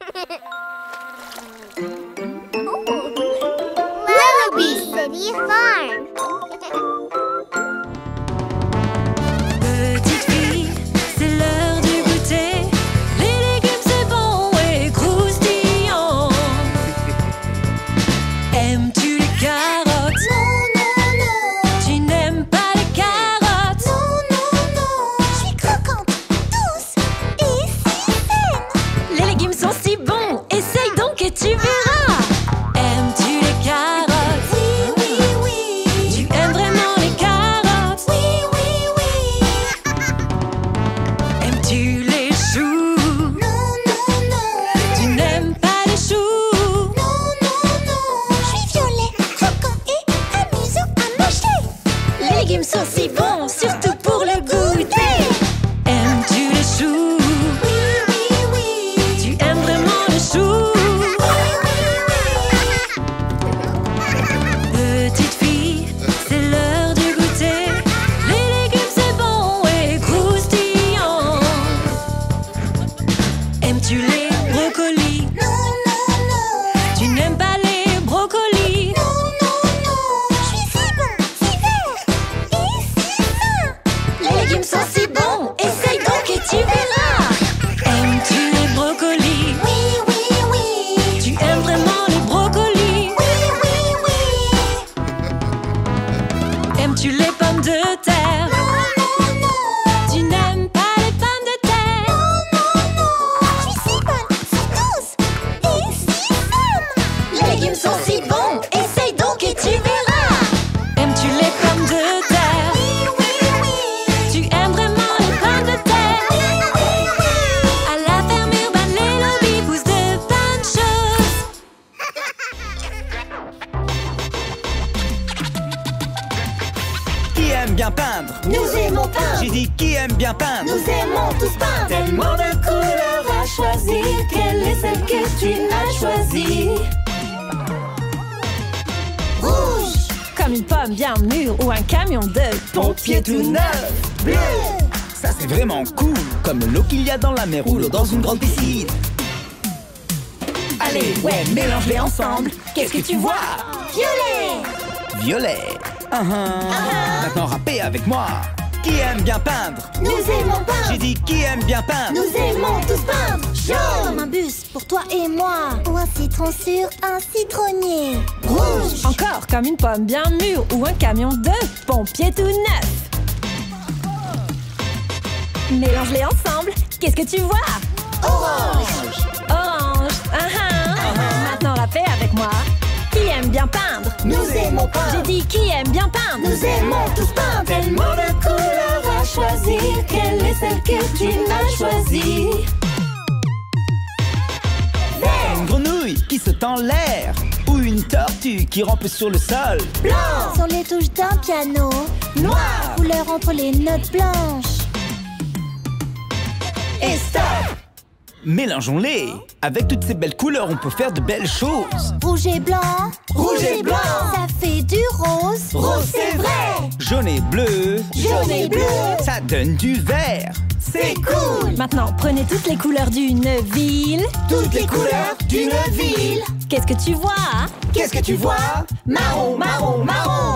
Lullaby City Farm. Petite fille, c'est l'heure du goûter. Les légumes c'est bon et croustillant. Aimes-tu les carottes? Non, non, non. Tu n'aimes pas les carottes? Non, non, non. Je suis croquante, douce et si saine. Les légumes sont si bons, essaye donc et tu verras. Aimes-tu les carottes? Oui, oui, oui. Tu aimes vraiment les carottes? Oui, oui, oui. Aimes-tu les choux? Non, non, non. Tu n'aimes pas les choux? Non, non, non. Je suis violet, croquant et amusant à manger. Les légumes sont si bons, surtout pour le goûter. Aimes-tu les choux? Oui, oui, oui. Tu aimes vraiment les choux? Petite fille, c'est l'heure du goûter. Les légumes c'est bon et croustillant. Aimes-tu les brocolis? Non, non, non. Tu n'aimes pas les brocolis? Non, non, non. Je suis si bon, si vert et si sain. Les légumes sont si bons, essaye donc et tu verras. Aimes-tu les brocolis? Oui, oui, oui. Tu aimes vraiment les brocolis? Oui, oui, oui. Aimes-tu les pommes de terre? Non, non, non. Tu n'aimes pas les pommes de terre? Non, non, non. Je suis si bonne, si douce et si saine. Les légumes sont si bons, essaye donc et tu verras. Aimes-tu les pommes de terre? Oui, oui, oui. Tu aimes vraiment les pommes de terre? Oui, oui, oui. À la ferme urbaine, les lobbies poussent de bonnes choses. Qui aime bien peindre? Nous aimons peindre. J'ai dit qui aime bien peindre? Nous aimons tous peindre. Tellement de couleurs à choisir, quelle est celle que tu as choisie? Rouge, Comme une pomme bien mûre ou un camion de pompiers tout neuf. Bleu. Ça c'est vraiment cool. Comme l'eau qu'il y a dans la mer ou l'eau dans une grande piscine. Allez, ouais, mélange-les ensemble. Qu'est-ce que tu vois? violet. Violet. Maintenant rappez avec moi. Qui aime bien peindre? Nous aimons peindre. J'ai dit qui aime bien peindre? Nous aimons tous peindre. Jaune, comme un bus pour toi et moi. Ou un citron sur un citronnier. Rouge, Encore comme une pomme bien mûre ou un camion de pompiers tout neuf. Mélange-les ensemble, qu'est-ce que tu vois? orange. Orange, Maintenant la paix avec moi. Qui aime bien peindre? Nous aimons peindre. J'ai dit qui aime bien peindre? Nous aimons tous peindre. Tellement de couleurs à choisir, quelle est celle que tu as choisie? Une grenouille qui saute en l'air. Ou une tortue qui rampe sur le sol. Blanc, sur les touches d'un piano. Noir. Couleur entre les notes blanches. Et stop! Mélangeons-les. Avec toutes ces belles couleurs, on peut faire de belles choses. Rouge et blanc. Rouge et blanc. Ça fait du rose. Rose, c'est vrai. Jaune et bleu. Jaune et bleu. Ça donne du vert. C'est cool. Maintenant prenez toutes les couleurs d'une ville. Toutes les couleurs d'une ville. Qu'est-ce que tu vois? Qu'est-ce que tu vois? Marron, marron, marron.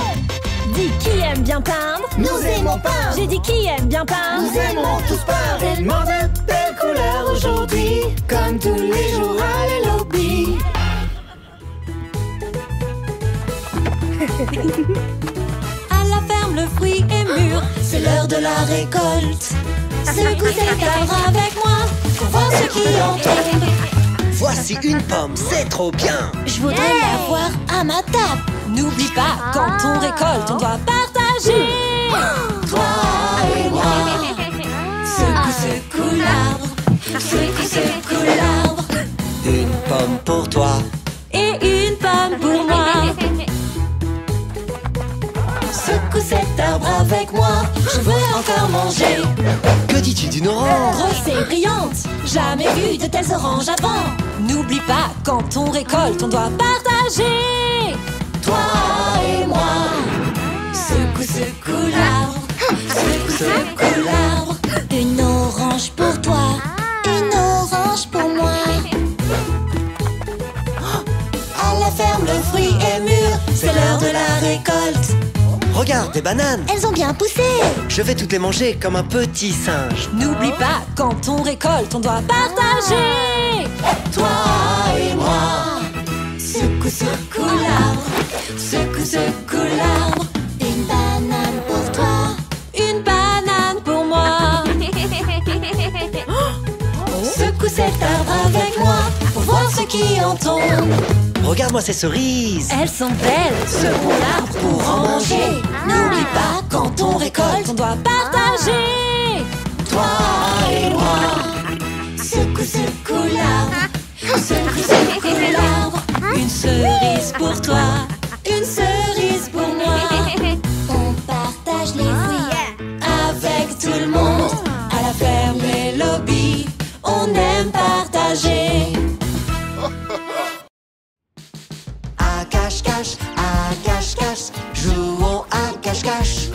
Dis qui aime bien peindre? Nous aimons peindre. J'ai dit qui aime bien peindre? Nous aimons tous peindre. Tellement de belles couleurs aujourd'hui. Comme tous les jours à les lobbies. À la ferme, le fruit est mûr. C'est l'heure de la récolte. Secoue cet arbre avec moi pour voir ce qui en tombe. Voici une pomme, c'est trop bien. Je voudrais l'avoir à ma table. N'oublie pas, quand on récolte, on doit partager. Toi et moi. Secoue l'arbre. Secoue l'arbre. Une pomme pour toi. Et une pomme pour moi. Secoue cet arbre avec moi. Je veux encore manger. Que dis-tu d'une orange? Grosse et brillante, jamais vu de telles oranges avant. N'oublie pas, quand on récolte, on doit partager. Toi et moi. Secoue l'arbre. Secoue l'arbre. Une orange pour toi. Une orange pour moi. récolte. Regarde, des bananes. Elles ont bien poussé. Je vais toutes les manger comme un petit singe. N'oublie pas, quand on récolte, on doit partager. Toi et moi. Secoue, secoue l'arbre. Secoue, secoue l'arbre. Une banane pour toi. Une banane pour moi. Secoue cet arbre avec moi pour voir ce qui en tombe. Regarde-moi ces cerises. Elles sont belles, secoue l'arbre pour en manger. N'oublie pas, quand on récolte, on doit partager. Toi et moi. Secoue, secoue l'arbre. Secoue, secoue l'arbre. Une cerise pour toi. Une cerise pour moi. On partage les fruits. Avec tout le monde, à la ferme les lobbies, on aime partager. À cache-cache, jouons à cache-cache.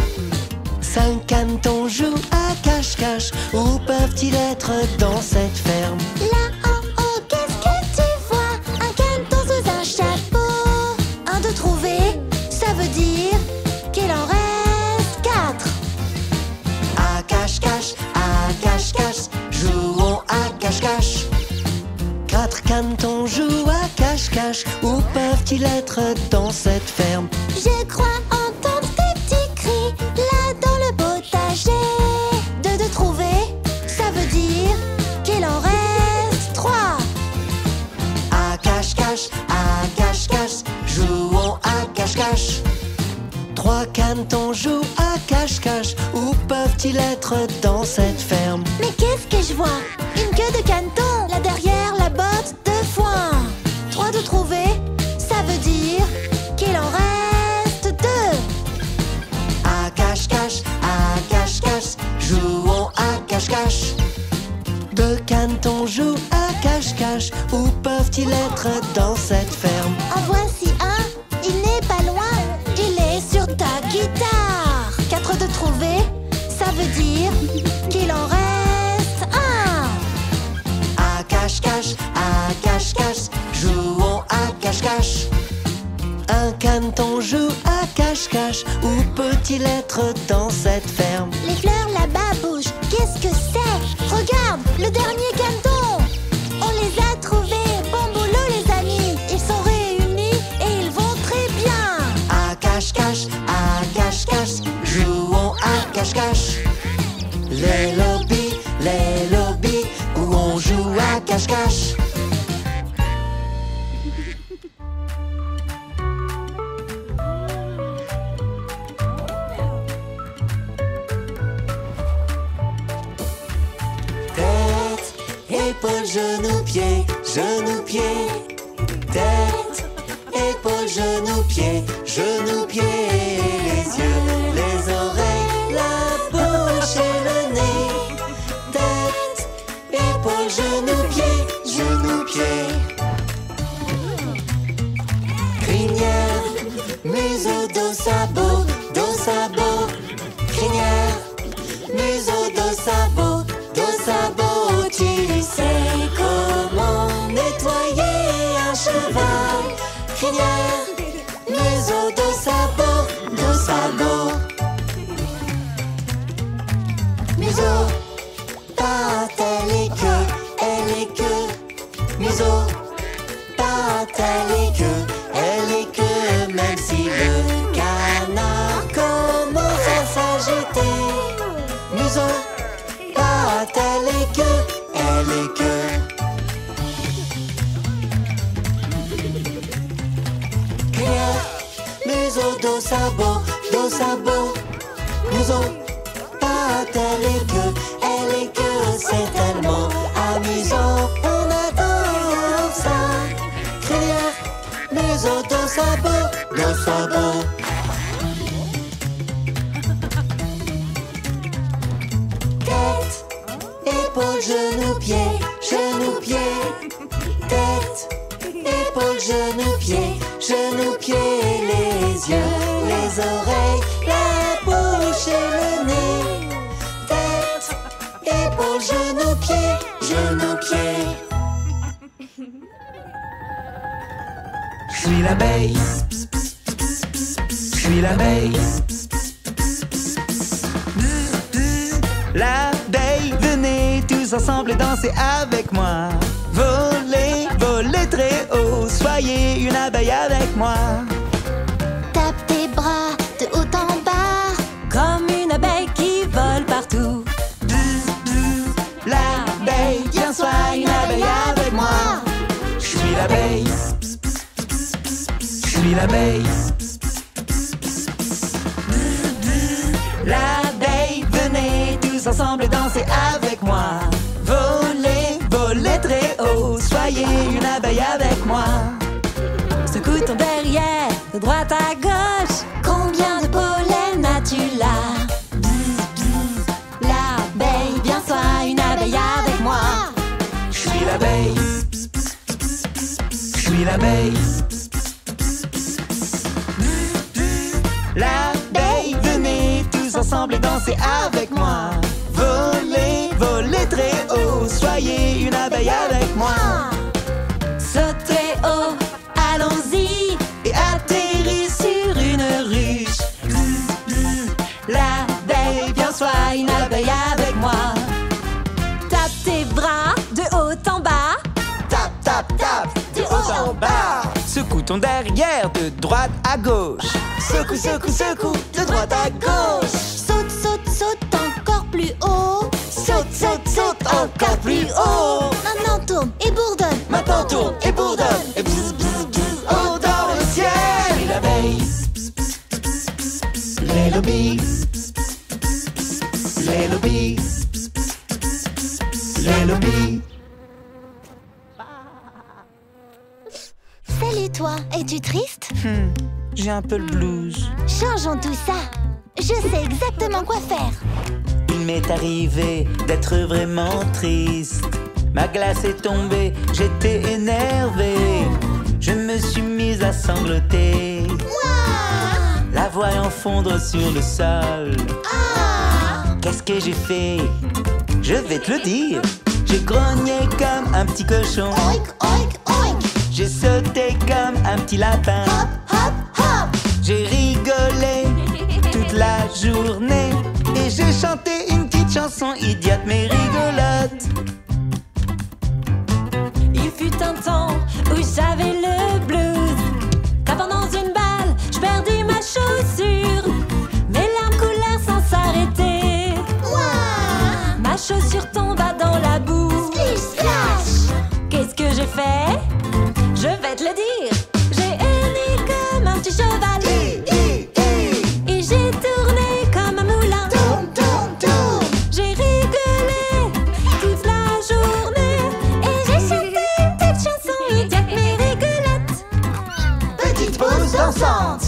5 canetons jouent à cache-cache. Où peuvent-ils être dans cette ferme? Là en haut, qu'est-ce que tu vois? Un caneton sous un chapeau. Un de trouvé, ça veut dire qu'il en reste 4. À cache-cache, jouons à cache-cache. 4 canetons jouent à cache-cache. Où peuvent-ils être dans cette ferme? Je crois entendre des petits cris là dans le potager. Deux de trouvé, ça veut dire qu'il en reste 3. À cache-cache, jouons à cache-cache. 3 canetons jouent à cache-cache. Où peuvent-ils être dans cette ferme? Mais qu'est-ce que je vois? Une queue de caneton, là derrière la botte de foin. 3 de trouvé, ça veut dire qu'il en reste 2. À cache-cache, jouons à cache-cache. 2 canetons jouent à cache-cache. Où peuvent-ils être dans cette ferme? En voici un, il n'est pas loin, il est sur ta guitare. 4 de trouvé, ça veut dire qu'il en reste 1. À cache-cache, jouons à cache-cache. Un caneton joue à cache-cache. Où peut-il être dans cette ferme? Les fleurs là-bas bougent, qu'est-ce que c'est? Regarde, le dernier caneton. On les a trouvés, bon boulot les amis. Ils sont réunis et ils vont très bien. À cache-cache, jouons à cache-cache. Les lobbies, où on joue à cache-cache. Tête, épaules, genoux, pieds, genoux, pieds. Tête, épaules, genoux, pieds, genoux, pieds. Les yeux, les oreilles, la bouche et le nez. Tête, épaules, genoux, pieds, genoux, pieds. Crinière, museau, dos, sabot, dos, sabot. Crinière, museau, dos, sabot, dos, sabot. Tu sais comment nettoyer un cheval. Crinière, museau, dos, sabot, dos, sabot. Museau, patte, elle est queue. Museau, patte, elle est queue. Même si le canard commence à s'agiter. Museau, patte, elle est queue. Crinière, museau, dos, sabot, dos, sabot. Museau, patte, elle est queue. C'est tellement amusant, on adore ça. Crinière, museau, dos, sabot, dos, sabot. Tête, épaules, genoux, pieds, genoux, pieds. Tête, épaules, genoux, pieds, genoux, pieds. Les yeux, les oreilles, la bouche et le nez. Tête, épaules, genoux, pieds, genoux, pieds. Je suis l'abeille, je suis l'abeille. L'abeille, venez tous ensemble danser avec moi. Volez, volez très haut, soyez une abeille avec moi. Tape tes bras de haut en bas. Comme une abeille qui vole partout. L'abeille, viens, sois une abeille avec moi. Je suis l'abeille. Je suis l'abeille. L'abeille, venez tous ensemble danser avec moi. Volez, volez très haut, soyez une abeille avec moi. Secoue ton derrière, de droite à gauche. Combien de pollen as-tu là? L'abeille, viens, sois une abeille avec moi. Je suis l'abeille. Je suis l'abeille. L'abeille, venez tous ensemble danser avec moi. Volez, volez très haut, soyez une abeille avec moi. Sautez haut, allons-y. Et atterris sur une ruche. L'abeille, viens, sois une abeille avec moi. Tape tes bras de haut en bas. Tap, tap, tap, de haut en bas. Secoue ton derrière de droite à gauche. Secoue, secoue, secoue, de droite à gauche. Saute, saute, saute encore plus haut. Saute, saute, saute encore plus haut. Maintenant tourne et bourdonne. Maintenant tourne et bourdonne. Et bzz, bzz, bzz, haut dans le ciel. Je suis l'abeille. Les lobbies. Les lobbies. Les lobbies. Salut toi, es-tu triste? J'ai un peu le blues. Changeons tout ça. Je sais exactement quoi faire. Il m'est arrivé d'être vraiment triste. Ma glace est tombée, j'étais énervé. Je me suis mise à sangloter. Ouah! La voyant fondre sur le sol. Ah! Qu'est-ce que j'ai fait? Je vais te le dire. J'ai grogné comme un petit cochon. Oink, oink, oink. J'ai sauté comme un petit lapin. Hop, hop, hop. J'ai rigolé toute la journée. Et j'ai chanté une petite chanson idiote mais rigolote. Il fut un temps où j'avais le blues. Tapant dans une balle, je perdis ma chaussure. Mes larmes coulèrent sans s'arrêter. Ouah! Ma chaussure tomba dans la boue. Splish, splash. Qu'est-ce que j'ai fait? Je vais te le dire. J'ai hennissé comme un petit cheval. Et j'ai tourné comme un moulin. Tourne, tourne, tourne. J'ai rigolé toute la journée. Et j'ai chanté une petite chanson idiote mais rigolote. Petite pause dansante.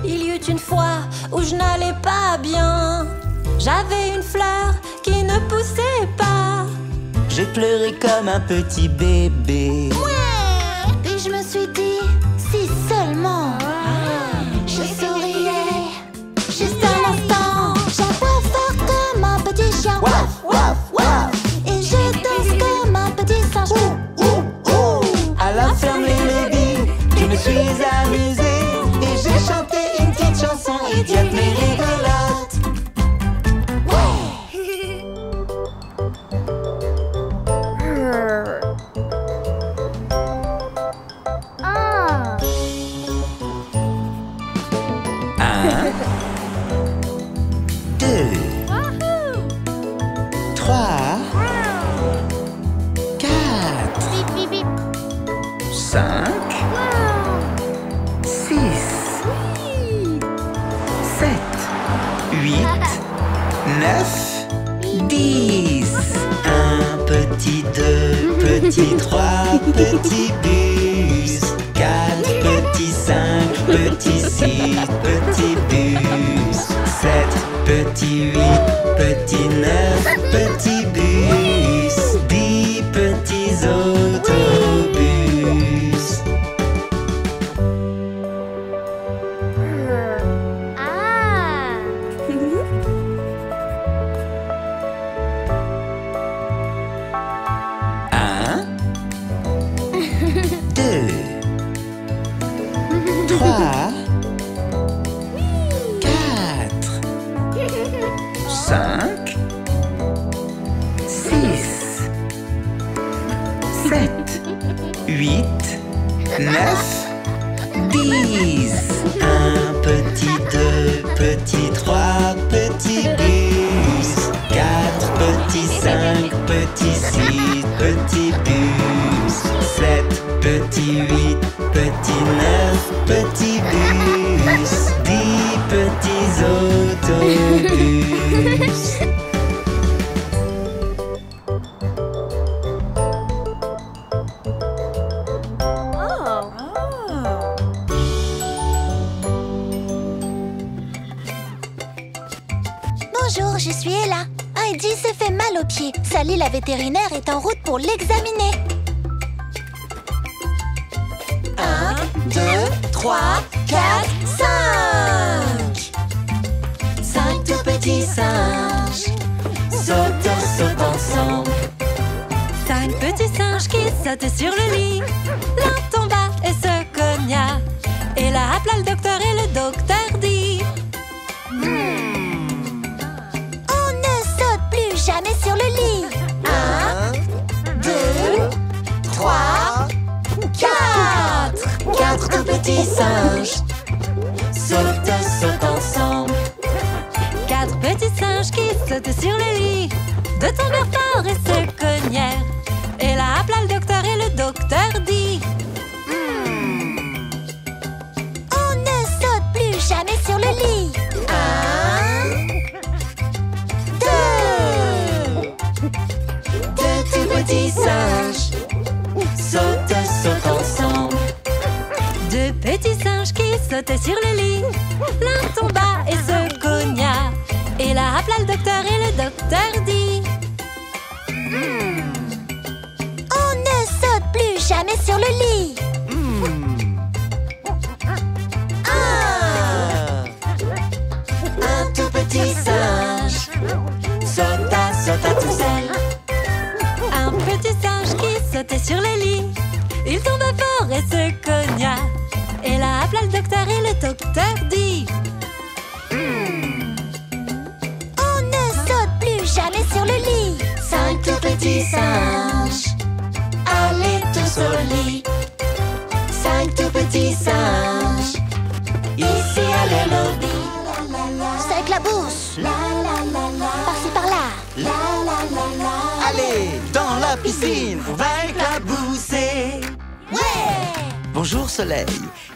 Il y eut une fois où je n'allais pas bien. J'avais une fleur qui ne poussait pas. J'ai pleuré comme un petit bébé. Ouais. Puis je me suis dit, si seulement je souriais juste un instant. J'aboie fort comme un petit chien. Waf, waf, waf. Et je danse comme un petit singe. À la ferme les lobbies, je me suis amusé. Et j'ai chanté une petite chanson idiote mais rigolote. Un, deux, trois, quatre, cinq, six, sept, huit, neuf, 10. Un petit, deux petits, trois petits bus. 4 petits, 5 petits, 6 petits bus. 7 petits, 8 petits, 9 petits bus. 10 petits autobus. Un, 5, 6, 7, 8, 9, 10. Un petit, 2 petits, 3 petits bus. 4 petits, 5 petits, 6 petits bus. 7 petits, 8 petits, 9 petits bus. 10 petits autobus. Bonjour, je suis Ella. Heidi s'est fait mal au pied. Sally, la vétérinaire, est en route pour l'examiner. 1, 2, 3, 4, 5. 5 tout petits singes sautent ensemble. 5 petits singes qui sautaient sur le lit. L'un tomba et se cogna. Et là appela le docteur et le docteur dit: On ne saute plus jamais sur le lit. 1, 2, 3, 4. 4 tout petits singes sautent ensemble. 4 petits singes qui sautaient sur le lit. Deux tombèrent fort et se cognèrent. Et là appela le docteur et le docteur dit: On ne saute plus jamais sur le lit. 1, 2. 2 tout petits singes sautent ensemble. 2 petits singes qui sautaient sur le lit. L'un tomba et se cogna. Et là appela le docteur et le docteur dit: On ne saute plus jamais sur le lit. 1 tout petit singe sauta tout seul. Un petit singe qui sautait sur le lit. Il tomba fort et se cogna. Et là appela le docteur et le docteur dit: On ne saute plus jamais sur le lit. 5 tout petits singes allaient tous au lit. 5 tout petits singes ici à le lobby. Ça éclabousse. Par-ci par-là. Allez, dans la piscine, on va éclabousser. Ouais. Bonjour soleil,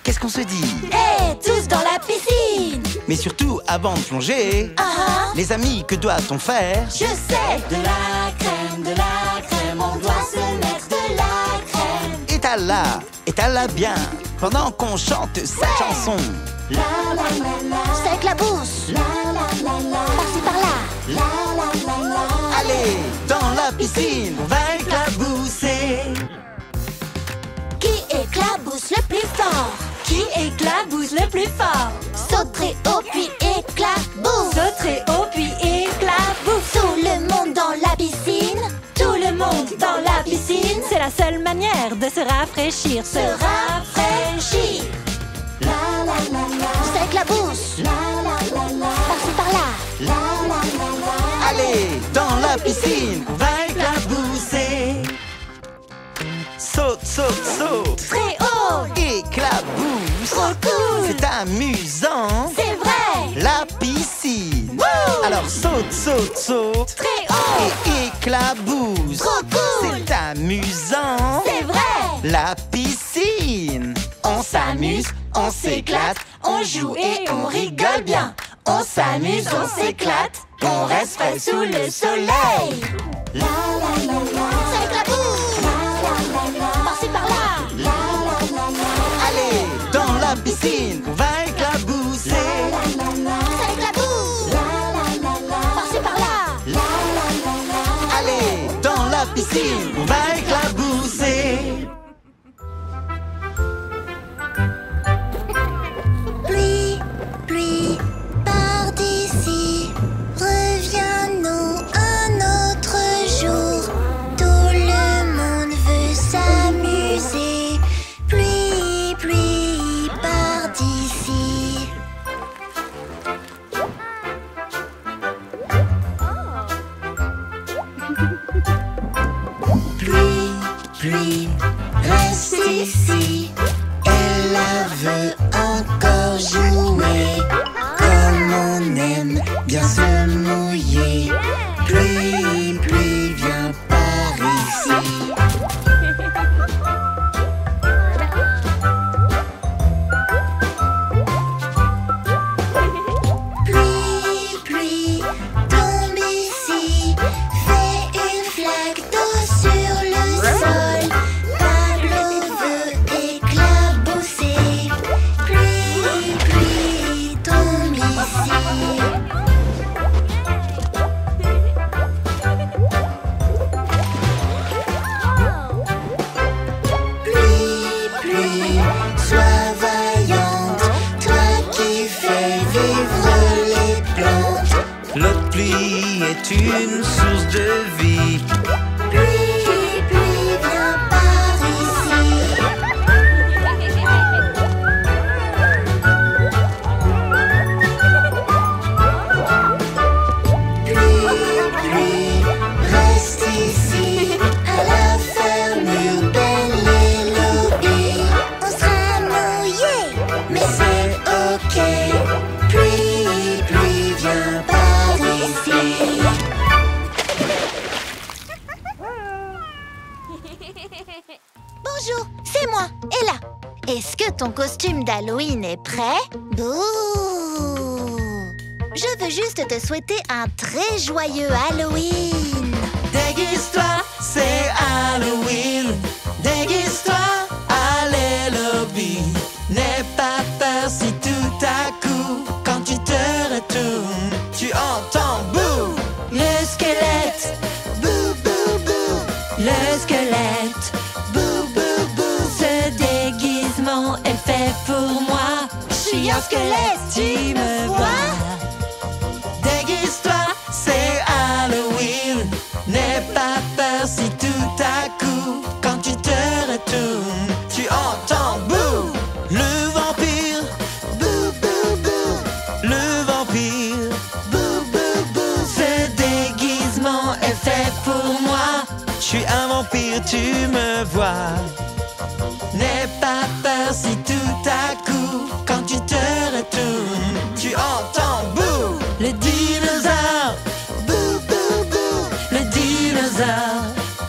qu'est-ce qu'on se dit? Hey, tous dans la piscine. Mais surtout, avant de plonger, les amis, que doit-on faire? Je sais. De la crème, on doit se mettre de la crème. Étale-la bien, pendant qu'on chante cette chanson. Ça éclabousse. Par-ci par-là. Allez, dans la piscine, on va éclabousser. Qui éclabousse le plus fort? Qui éclabousse le plus fort? Saute très haut puis éclabousse. Saute très haut puis éclabousse. Tout le monde dans la piscine. Tout le monde dans la piscine. C'est la seule manière de se rafraîchir. Se rafraîchir. Ça éclabousse. Par-ci par-là. Allez, dans la piscine, on va éclabousser. Saute, saute, saute. Très haut. Éclabousse. Trop cool. C'est amusant. C'est vrai. La piscine. Wouh. Alors saute, saute, saute. Très haut. Et éclabousse. Trop cool. C'est amusant. C'est vrai. La piscine. On s'amuse, on s'éclate, on joue et on rigole bien. On s'amuse, on s'éclate, on reste frais sous le soleil. Ça éclabousse. Par-ci par-là. Allez, dans la piscine, on va éclabousser. Ça éclabousse. Par-ci par-là. Allez, dans la piscine, on va éclabousser. Pluie, pars d'ici. Reviens-nous un autre jour. pluie, reste ici. Elle veut encore jouer, comme on aime bien se mouiller. Pluie, pluie, viens par ici. Pluie, pluie, tombe ici. Fais une flaque d'eau sur le sol. Pablo veut éclabousser. Pluie, pluie, tombe ici. Pluie, pluie, sois vaillante, toi qui fais vivre les plantes. L'eau de pluie est une source de vie. Pluie, pluie, viens par ici. Pluie, pluie, reste ici. À la ferme belle et lobby. On sera mouillé, mais c'est ok. Pluie, pluie, viens par ici. Bonjour, c'est moi, Ella. Est-ce que ton costume d'Halloween est prêt? Bouh! Je veux juste te souhaiter un très joyeux Halloween. Déguise-toi, c'est Halloween. Déguise-toi, allez lobby. N'aie pas peur si tout à coup, quand tu te retournes, tu entends bouh. Le squelette, bouh bouh bouh. Le squelette, bouh bouh bouh. Ce déguisement est fait pour moi. Je suis un squelette, tu me vois. Déguise-toi, c'est Halloween. N'aie pas peur si tout à coup, quand tu te retournes, tu entends bouh. Le vampire, bouh bouh bouh. Le vampire, bouh bouh bouh. Ce déguisement est fait pour moi. Je suis un vampire, tu me vois. N'aie pas peur si tout à coup, quand tu te retournes, tu entends bouh. Le dinosaure, bouh bouh bouh. Le dinosaure,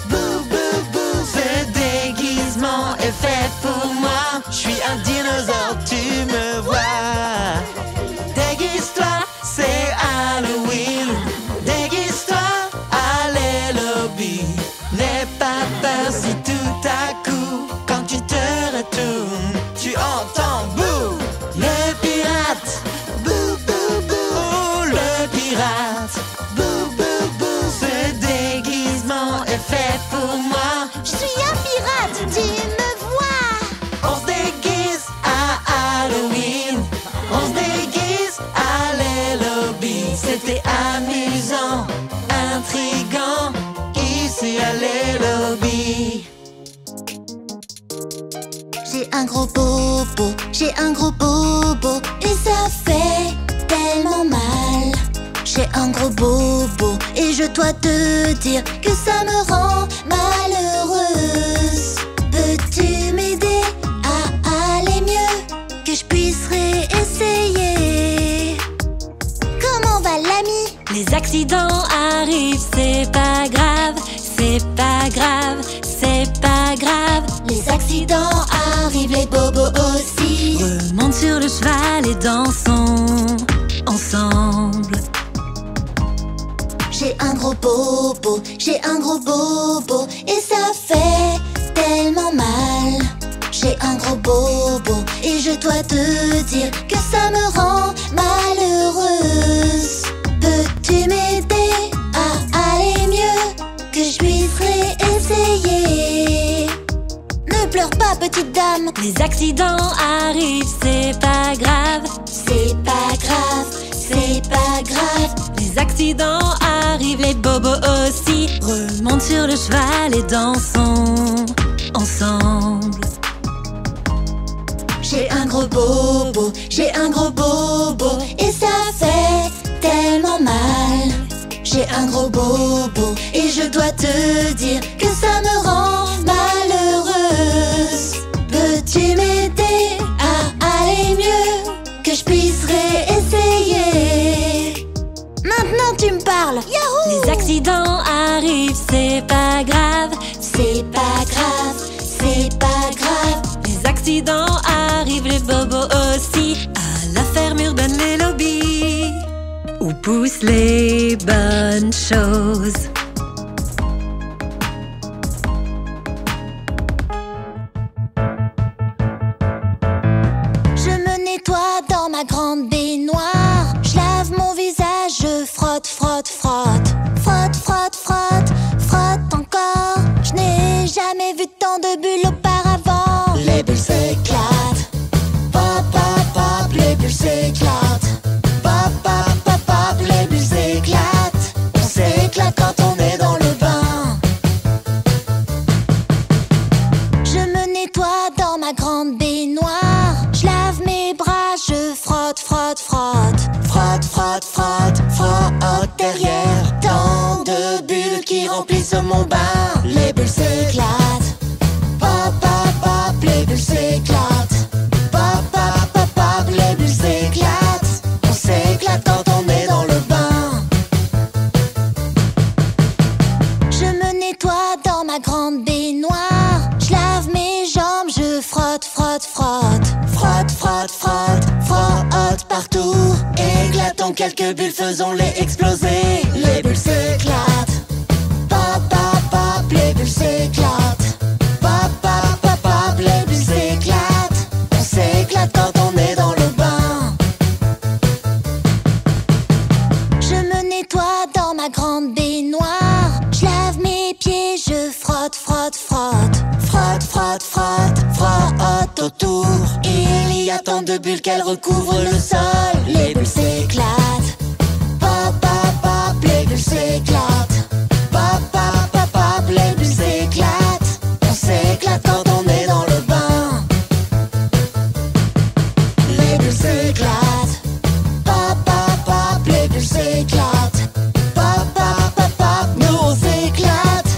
bouh bouh bouh. Ce déguisement est fait pour moi. Je suis un dinosaure, tu me vois. Déguise-toi, c'est Halloween. Déguise-toi, allez lobby. N'aie pas peur si tout à coup, quand tu te retournes, tu entends bouh. Le pirate, bouh bouh bouh. Oh, le pirate, bouh bouh bouh. Ce déguisement est fait pour moi. Je suis un pirate, tu me vois. On se déguise à Halloween. On se déguise à les lobbies. C'était amusant, intriguant, ici à les lobbies. J'ai un gros bobo, j'ai un gros bobo, et ça fait tellement mal. J'ai un gros bobo, et je dois te dire que ça me rend malheureuse. Peux-tu m'aider à aller mieux, que je puisse réessayer? Comment va l'ami? Les accidents arrivent, c'est pas grave, c'est pas grave, c'est pas grave. Les accidents arrivent, les bobos aussi. Remonte sur le cheval et dansons ensemble. J'ai un gros bobo, j'ai un gros bobo, et ça fait tellement mal. J'ai un gros bobo, et je dois te dire que ça me rend malheureuse. Peux-tu m'aider à aller mieux, que je puisse réessayer? Ne pleure pas, petite dame. Les accidents arrivent, c'est pas grave, C'est pas grave, c'est pas grave. les accidents arrivent, les bobos aussi. Remonte sur le cheval et dansons ensemble. J'ai un gros bobo, j'ai un gros bobo, et ça fait tellement mal. J'ai un gros bobo, et je dois te dire que ça me rend malheureuse. Peux-tu m'aider à aller mieux, que je puisse réessayer? Maintenant tu me parles. Yahoo! Les accidents arrivent, c'est pas grave. C'est pas grave, c'est pas grave. Les accidents arrivent, les bobos aussi. À la ferme urbaine, les lobbies, où poussent les bonnes choses. Je me nettoie dans ma grande baignoire. Je lave mon visage, je frotte, frotte, frotte. Frotte, frotte, frotte, frotte encore. Je n'ai jamais vu tant de bulles auparavant. Les bulles s'éclatent. Pop, pop, pop, les bulles s'éclatent. Pop, pop, pop, pop, les bulles s'éclatent. On s'éclate quand on est dans le bain. Je me nettoie dans ma grande baignoire. Je lave mes bras, je frotte, frotte, frotte. Frotte, frotte, frotte, frotte derrière. Tant de bulles qui remplissent mon bain. Les bulles s'éclatent. Pop, pop, pop, les bulles s'éclatent. Pop, pop, pop, pop, les bulles s'éclatent. On s'éclate quand on est dans le bain. Je me nettoie dans ma grande baignoire. Je lave mes jambes, je frotte, frotte, frotte. Frotte, frotte, frotte, frotte partout. Éclatons quelques bulles, faisons-les exploser. Les bulles s'éclatent. Pop, pop, pop, les bulles s'éclatent. Pop, pop, pop, pop, les bulles s'éclatent. On s'éclate quand on est dans le bain. Je me nettoie dans ma grande baignoire. Je lave mes pieds, je frotte, frotte, frotte. Frotte, frotte, frotte, frotte autour. Il y a tant de bulles qu'elles recouvrent le sol. Les bulles s'éclatent. Pop, pop, pop, les bulles s'éclatent. Pop, pop, pop, pop, les bulles s'éclatent. On s'éclate quand on est dans le bain. Les bulles s'éclatent. Pop, pop, pop, les bulles s'éclatent. Pop, pop, pop, pop, nous on s'éclate.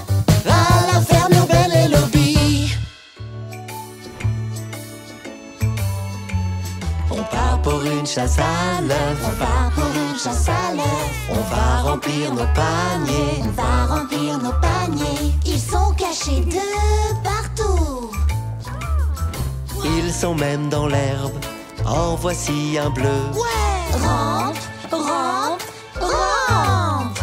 À la ferme urbaine, les lobbies. On part pour une chasse à l'œuf. On part pour une chasse à l'œuf. On va remplir nos paniers. On va remplir nos paniers. Ils sont cachés de partout. Ils sont même dans l'herbe. En voici un bleu. Ouais. Rampe, rampe, rampe.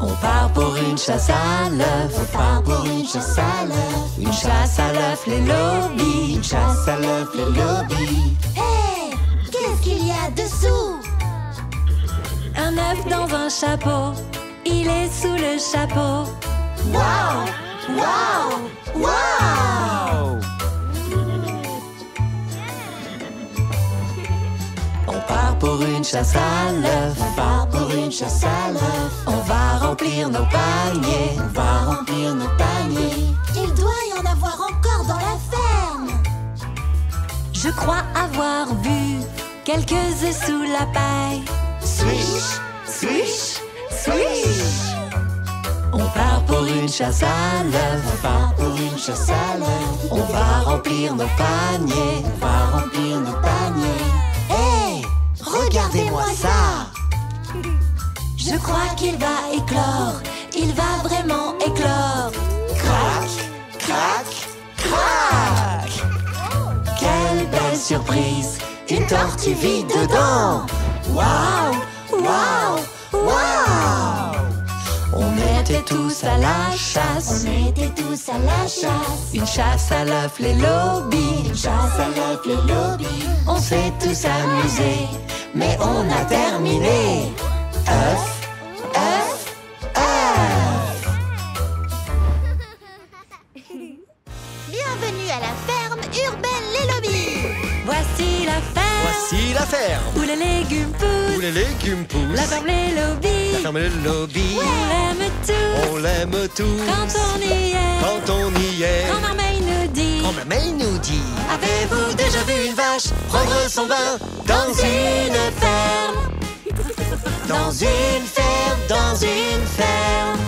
On part pour une chasse à l'œuf. On part pour une chasse à l'œuf. Une chasse à l'œuf, les lobbies. Une chasse à l'œuf, les lobbies. Hey, qu'est-ce qu'il y a dessous? Un œuf dans un chapeau, il est sous le chapeau. Waouh, waouh, waouh. On part pour une chasse à l'œuf. On part pour une chasse à l'œuf. On va remplir nos paniers. On va remplir nos paniers. Il doit y en avoir encore dans la ferme. Je crois avoir vu quelques œufs sous la paille. Swish, swish, swish. On part pour une chasse à l'œuf. On part pour une chasse à l'œuf. On va remplir nos paniers. On va remplir nos paniers. Hey, regardez-moi ça. Je crois qu'il va éclore, il va vraiment éclore. Crac, crac, crac. Quelle belle surprise. Une tortue vit dedans. Waouh, waouh, waouh. On était tous à la chasse. On était tous à la chasse. Une chasse à l'œuf, les lobbies. Une chasse à l'œuf, les lobbies. On s'est tous amusés, mais on a terminé. œuf, œuf, œuf. Bienvenue à la ferme urbaine Les Lobbies. Voici la ferme, Voici la ferme où les légumes poussent. où les légumes poussent. La ferme Les Lobbies, La ferme les lobbies. on l'aime tous. On l'aime tous. Quand on y est, Quand on y est. grand-mère May nous dit. Grand-mère May nous dit. Avez-vous déjà vu une vache prendre son bain dans une ferme? Dans une ferme, dans une ferme.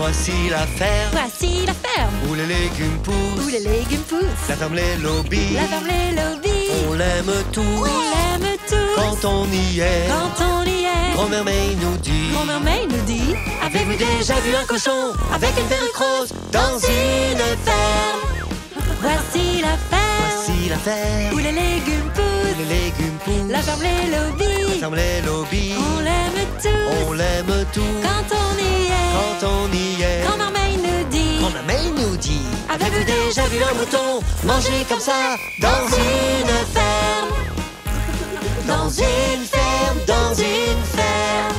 Voici la ferme Voici la ferme où les légumes poussent. où les légumes poussent. La ferme les lobbies, La ferme les lobbies. on l'aime tous. On l'aime tous. Quand on y est, Quand on y est. Grand-mère May nous dit: Grand-mère May nous dit: avez-vous déjà vu un cochon avec une perruque rose dans une ferme? Voici la ferme Voici la ferme où les légumes où poussent. les légumes poussent. La ferme les lobbies. La ferme les lobbies, On l'aime tous. on l'aime tous. Quand on y est. Quand on y est, Grand-mère May nous dit: Grand-mère May nous dit: avez-vous déjà vu un mouton manger comme ça dans une ferme? Dans une ferme, dans une ferme.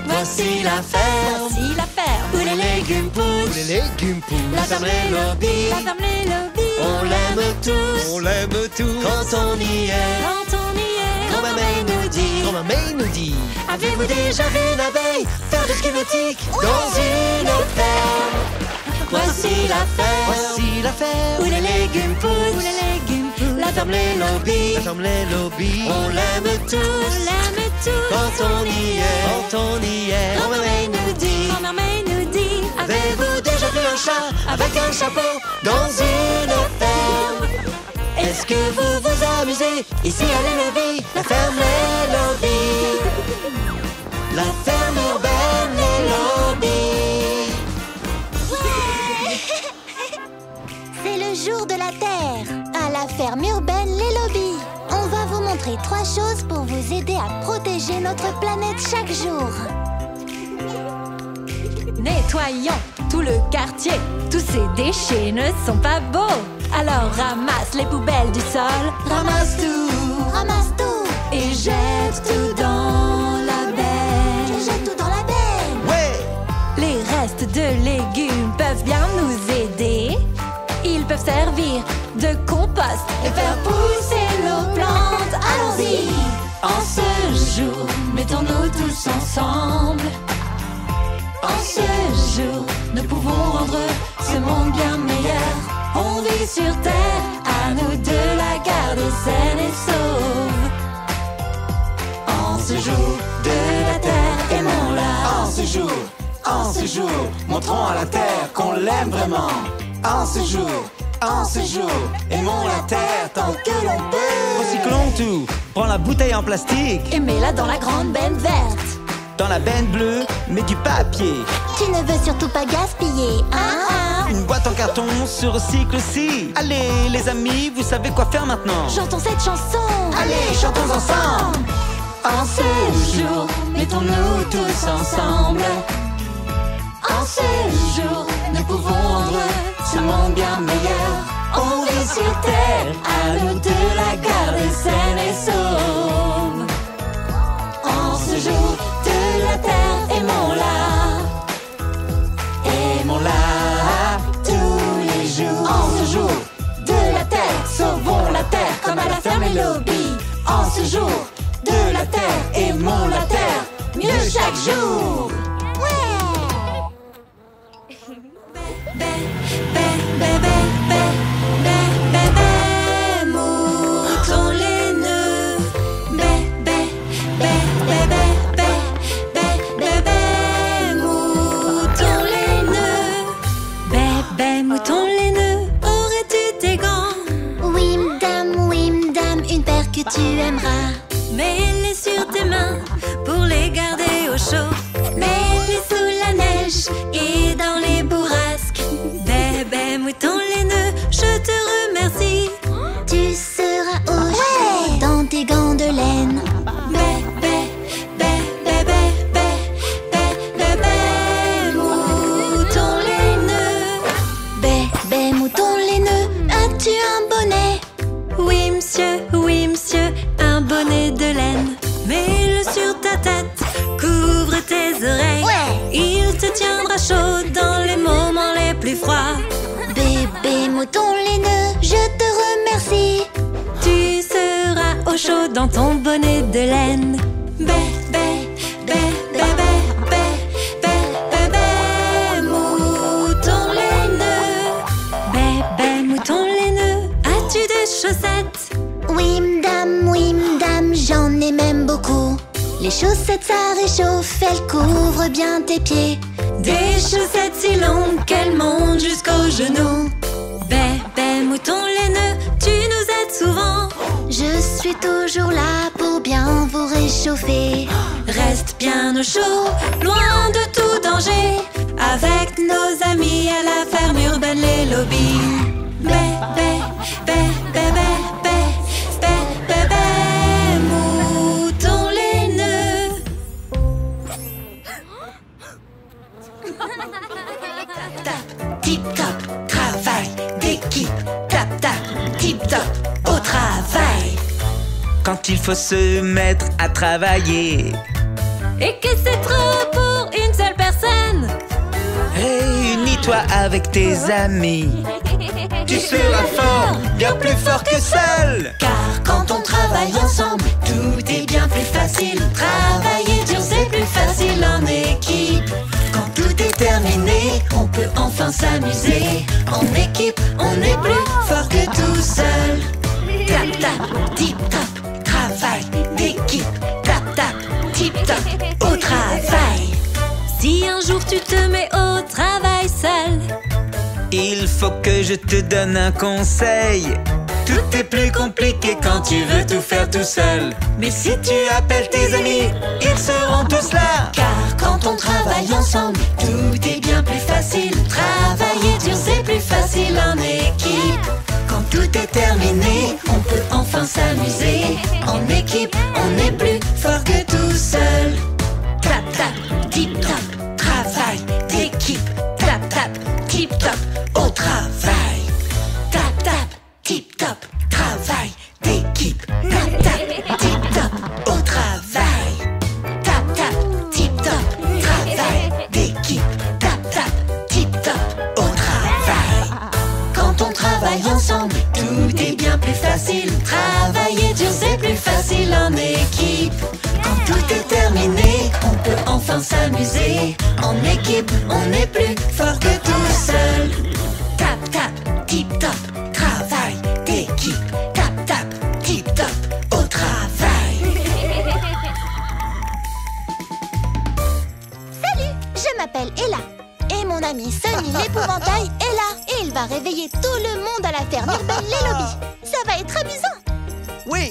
Voici la ferme Voici la ferme où les légumes poussent. Où les légumes poussent. La La ferme les lobbies, La ferme les lobbies. on l'aime tous. On l'aime tous. Quand on y est, Quand on y est. Grand-mère May nous dit: Grand-mère May nous dit: avez-vous déjà vu une abeille faire du ski nautique dans une ferme? Voici la ferme. Voici la ferme Où les légumes poussent. Où les légumes poussent. La ferme les lobbies, la ferme les lobbies, on l'aime On tous. l'aime tous. Quand on y est, quand on y est, Grand-mère May nous dit: Grand-mère May nous dit: avez-vous déjà vu un chat avec un chapeau dans une ferme? Est-ce que vous vous amusez ici à les lobbies? La ferme les lobbies, la ferme urbaine les lobbies. C'est le jour de la Terre. À la ferme urbaine Les Lobbies, on va vous montrer 3 choses pour vous aider à protéger notre planète chaque jour. Nettoyons tout le quartier. Tous ces déchets ne sont pas beaux. Alors ramasse les poubelles du sol. Ramasse tout, Ramasse tout, Et jette tout dans la benne. jette tout dans la benne. ouais. Les restes de légumes peuvent bien nous aider. Ils peuvent servir de compost et faire pousser nos plantes. Allons-y! En ce jour, mettons-nous tous ensemble. En ce jour, nous pouvons rendre ce monde bien meilleur. On vit sur terre, à nous de la garder saine et sauve. En ce jour de la terre, aimons-la. En ce jour, montrons à la terre qu'on l'aime vraiment. En ce jour, aimons la terre tant que l'on peut. Recyclons tout. Prends la bouteille en plastique. Et mets-la dans la grande benne verte. Dans la benne bleue, mets du papier. Tu ne veux surtout pas gaspiller, hein? Une boîte en carton se recycle aussi. Allez, les amis, vous savez quoi faire maintenant. Chantons cette chanson. Allez, chantons ensemble. En ce jour, mettons-nous tous ensemble. En ce jour, nous pouvons rendre ce monde bien meilleur. On vit sur terre, à nous de la garder saine et sauve. En ce jour de la terre, aimons-la. Aimons-la tous les jours. En ce jour de la terre, sauvons la terre comme à la ferme Les Lobbies. En ce jour de la terre, aimons la terre mieux chaque jour. Moutons laineux. Moutons laineux. Moutons laineux, aurais-tu des gants? Oui, madame, une paire que tu aimeras. Mets-les sur tes mains pour les garder au chaud. Mets-les sous la neige et dans les bourrasques. Bébé mouton laineux, je te remercie. Tu seras au chaud dans tes gants de laine. Mouton laineux. Bébé mouton laineux, as-tu un bonnet? Oui monsieur, un bonnet de laine. Mets-le sur ta tête, couvre tes oreilles. Il te tiendra chaud dans les moments les plus froids. Bébé mouton laineux, je te remercie. Tu seras au chaud dans ton bonnet de laine. Mouton laineux. Bébé mouton laineux, as-tu des chaussettes? Oui, madame, j'en ai même beaucoup. Les chaussettes, ça réchauffe, elles couvrent bien tes pieds. Des chaussettes si longues qu'elles montent jusqu'aux genoux. Bébé mouton laineux, tu nous aides souvent. Je suis toujours là pour bien vous réchauffer. Reste bien au chaud, loin de tout danger. Avec nos amis à la ferme urbaine les lobbies. Bébé, bébé, bébé, bébé, bébé, mouton laineux. Tap, tip top, travail d'équipe. Tap, tap, tip top, au travail. Quand il faut se mettre à travailler, Et que c'est trop pour une seule personne. réunis-toi avec tes amis. Tu seras fort, bien plus fort que seul. Car quand on travaille ensemble, tout est bien plus facile. Travailler dur, c'est plus facile en équipe. Quand tout est terminé, on peut enfin s'amuser. En équipe, on est plus fort que tout seul. Tap, tap, tip top, travail d'équipe. Tap, tap, tip top, au travail. Si un jour tu te mets au travail seul, Il faut que je te donne un conseil. Tout est plus compliqué quand tu veux tout faire tout seul. Mais si tu appelles tes amis, ils seront tous là. Car quand on travaille ensemble, tout est bien plus facile. Travailler dur, c'est plus facile en équipe. Quand tout est terminé, on peut enfin s'amuser. En équipe, on est plus fort que tout seul. Tap, tap, tip top, travail d'équipe. Tap, tap, tip top, au travail. Tap, tap, tip top, travail d'équipe. Tap, tap, tip top, au travail. Tap, tap, tip top, travail d'équipe. Tap, tap, tip top, au travail. Quand on travaille ensemble, tout est bien plus facile. Travailler dur, c'est plus facile en équipe. Quand tout est terminé, on peut enfin s'amuser. En équipe, on est plus fort que tout seul. Tap, tap, tip top, travail d'équipe. Tap, tap, tip top, au travail. Salut, je m'appelle Ella. Et mon ami Sonny l'épouvantail est là. Et il va réveiller tout le monde à la ferme urbaine Les Lobbies. Ça va être amusant. Oui,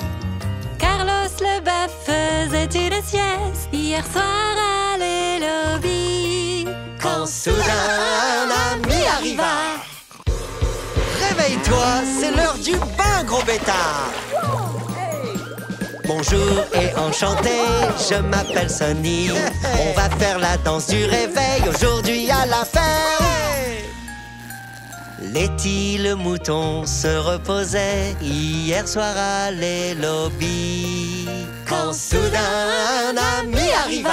Carlos le bœuf faisait une sieste hier soir à les lobbies. Quand soudain un ami arriva. réveille-toi, c'est l'heure du bain, gros bêtard. Bonjour et enchanté, je m'appelle Sonny. On va faire la danse du réveil aujourd'hui à la ferme. Letty le mouton se reposait hier soir à les lobbies. Quand soudain un ami arriva.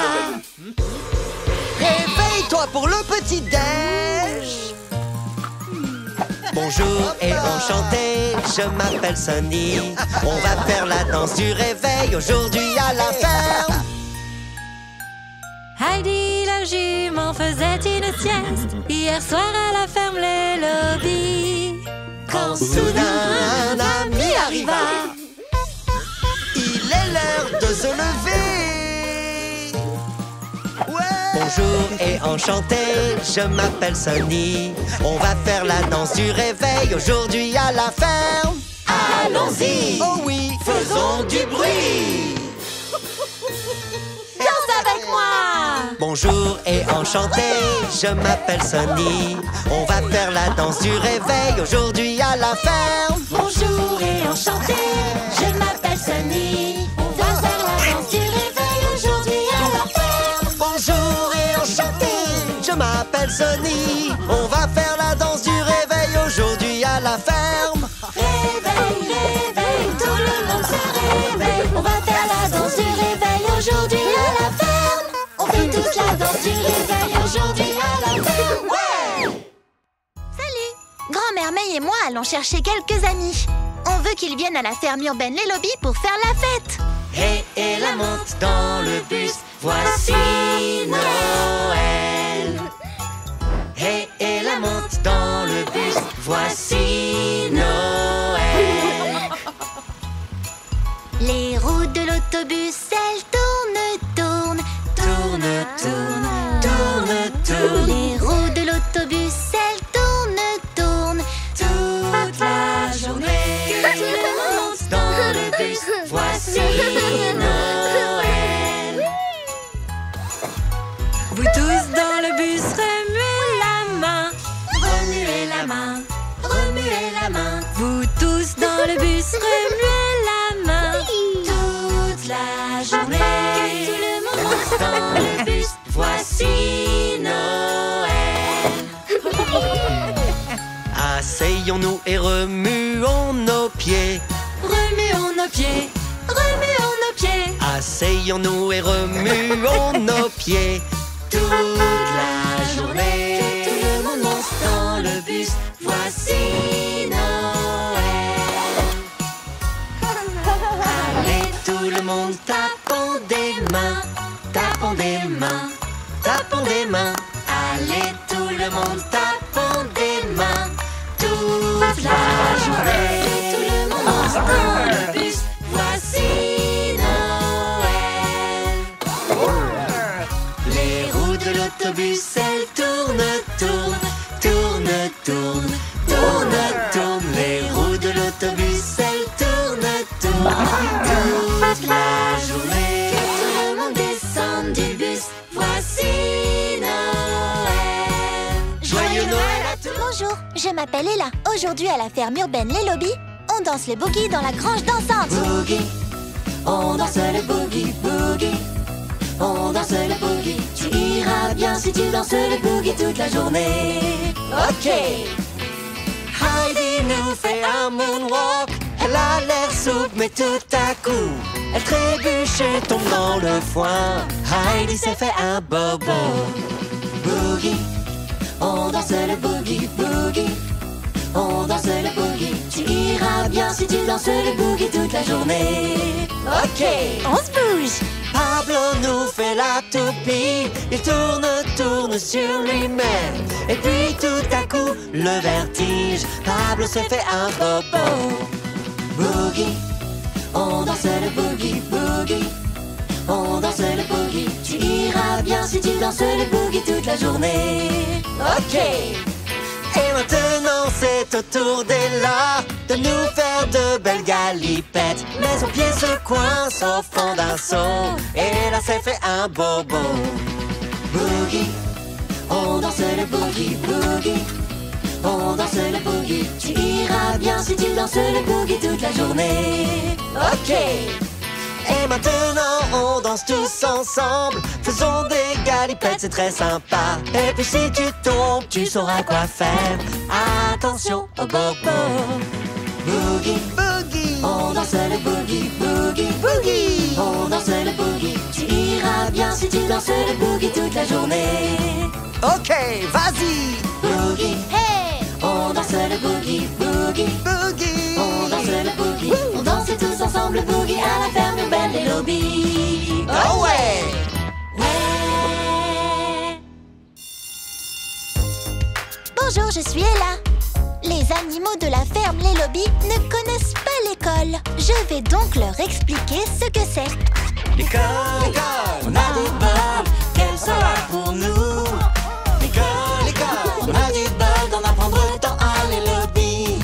Réveille-toi pour le petit-déj. Bonjour et enchanté, je m'appelle Sonny. On va faire la danse du réveil aujourd'hui à la ferme. Heidi la jument faisait une sieste hier soir à la ferme les lobbies. Quand soudain un ami arriva. Il est l'heure de se lever. Ouais. Bonjour et enchanté, je m'appelle Sonny. On va faire la danse du réveil aujourd'hui à la ferme. Allons-y, Oh oui, faisons du bruit. Danse avec moi! Bonjour et enchanté, je m'appelle Sonny. On va faire la danse du réveil aujourd'hui à la ferme. Bonjour et enchanté, je m'appelle Sonny. On va faire la danse du réveil aujourd'hui à la ferme. Bonjour et enchanté, je m'appelle Sonny. On va faire la danse du réveil aujourd'hui à la ferme. Réveil, réveil, tout le monde se réveille. On va faire la danse du réveil aujourd'hui à la ferme. On fait tous la danse du réveil aujourd'hui à la ferme. Ouais! Salut! Grand-mère May et moi allons chercher quelques amis. On veut qu'ils viennent à la ferme urbaine Les Lobbies pour faire la fête. Hey, et la monte dans le bus, voici Noël. Hey, et la monte dans le bus, voici Noël. Les roues de l'autobus, elles tournent, tournent. Tourne, tourne, tourne, tourne. tous dans le bus, remuez la main. Toute la journée, Que tout le monde monte dans le bus, voici Noël. Asseyons-nous et remuons nos pieds. Remuons nos pieds, remuons nos pieds. Asseyons-nous et remuons nos pieds. Toute la journée, Que tout le monde monte dans le bus, voici Noël. Allez tout le monde, tapons des mains, tapons des mains, tapons des mains. Allez tout le monde, tapons des mains. Toute la journée, tout le monde monte dans le bus, voici Noël. Les roues de l'autobus, elles tournent, tournent, tournent, tournent, tournent, tournent. Les roues de l'autobus, elles tournent, tournent, toute la journée. Que tout le monde descende du bus, Voici Noël. Joyeux Noël à tous. Bonjour, je m'appelle Ella. Aujourd'hui à la ferme urbaine Les Lobbies, on danse le boogie dans la grange dansante. Boogie, on danse le boogie, boogie. On danse le boogie. Tu iras bien si tu danses le boogie toute la journée. Ok. Heidi nous fait un moonwalk. Elle a l'air souple mais tout à coup elle trébuche et tombe dans le foin. Heidi s'est fait un bobo. Boogie, on danse le boogie, boogie. On danse le boogie. Tu iras bien si tu danses le boogie toute la journée. Ok. On se bouge. Pablo nous fait la toupie. Il tourne, tourne sur lui-même. Et puis tout à coup, le vertige. Pablo s'est fait un bobo. Boogie, on danse le boogie, boogie. On danse le boogie. Tu iras bien si tu danses le boogie toute la journée. Ok. Et maintenant c'est au tour d'Ella de nous faire de belles galipettes. Mais son pied se coince au fond d'un seau. Et là s'est fait un bobo. Boogie, on danse le boogie, boogie. On danse le boogie. Tu iras bien si tu danses le boogie toute la journée. Ok. Et maintenant on danse tous ensemble. Faisons des galipettes, c'est très sympa. Et puis si tu tombes, tu sauras quoi faire. Attention au bobo. Boogie, Boogie, on danse le boogie, boogie. boogie. On danse le boogie. Tu iras bien si tu danses le boogie toute la journée. Ok, vas-y. Boogie, Hey! on danse le boogie, boogie. Boogie. On danse le boogie. On danse tous ensemble le boogie à la ferme urbaine Les Lobbies. Oh ouais. Ouais. Bonjour, je suis Ella. Les animaux de la ferme Les Lobbies ne connaissent pas l'école. Je vais donc leur expliquer ce que c'est. L'école, on a du bol, qu'elle soit là pour nous. L'école, on a du bol d'en apprendre tant à Les Lobbies.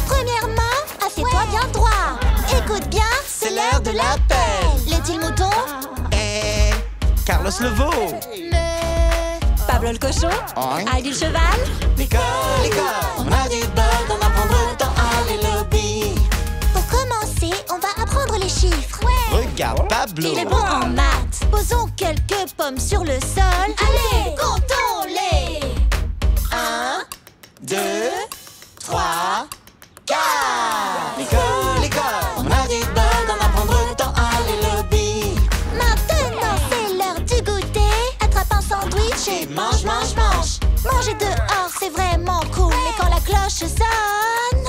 Premièrement, assieds-toi bien droit. Écoute bien, C'est l'heure de l'appel. les-t-il moutons? Et Carlos le veau. Pablo le cochon, Heidi le cheval. L'école, on a du bol d'en apprendre tant à Les Lobbies. Pour commencer, on va apprendre les chiffres. Regarde Pablo. Il est bon en maths. Posons quelques pommes sur le sol. Allez, comptons-les. 1, 2, 3, 4. L'école, on a du bol d'en apprendre tant à Les Lobbies. maintenant c'est l'heure du goûter. Attrape un sandwich et Mange, mange, mange. manger dehors, c'est vraiment cool. Mais quand la cloche sonne,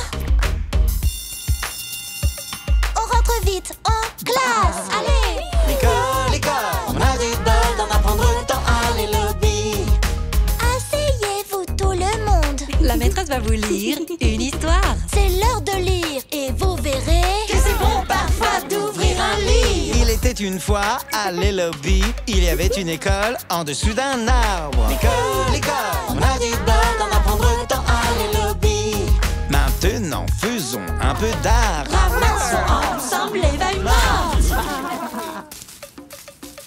on rentre vite en classe. Allez, L'école, on a du bol d'en apprendre tant à Les Lobbies. asseyez-vous tout le monde. La maîtresse va vous lire une histoire. C'est l'heure de lire et vous verrez Que c'est bon parfois d'ouvrir un livre. Il était une fois à Les Lobbies. Il y avait une école en dessous d'un arbre. L'école, on a du bol d'en apprendre tant à Les Lobbies. Maintenant, faisons un peu d'art. Ramassons ensemble les feuilles mortes.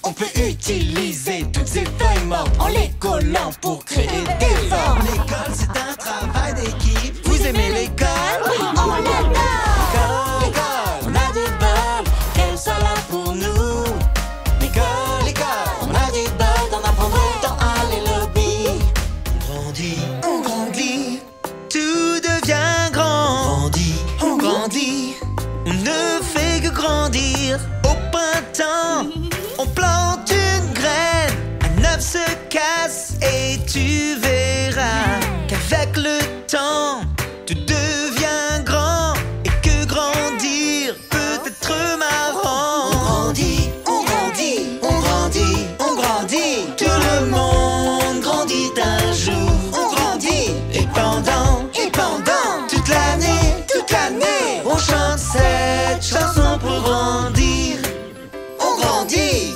On peut utiliser toutes ces feuilles mortes en les collant pour créer des formes. L'école, c'est un travail d'équipe. Vous aimez l'école? on l'adore. tu verras qu'avec le temps, tu deviens grand et que grandir peut être marrant. On grandit, on grandit, on grandit, on grandit. Tout le monde grandit un jour. On grandit Et pendant toute l'année, on chante cette chanson pour grandir. on grandit.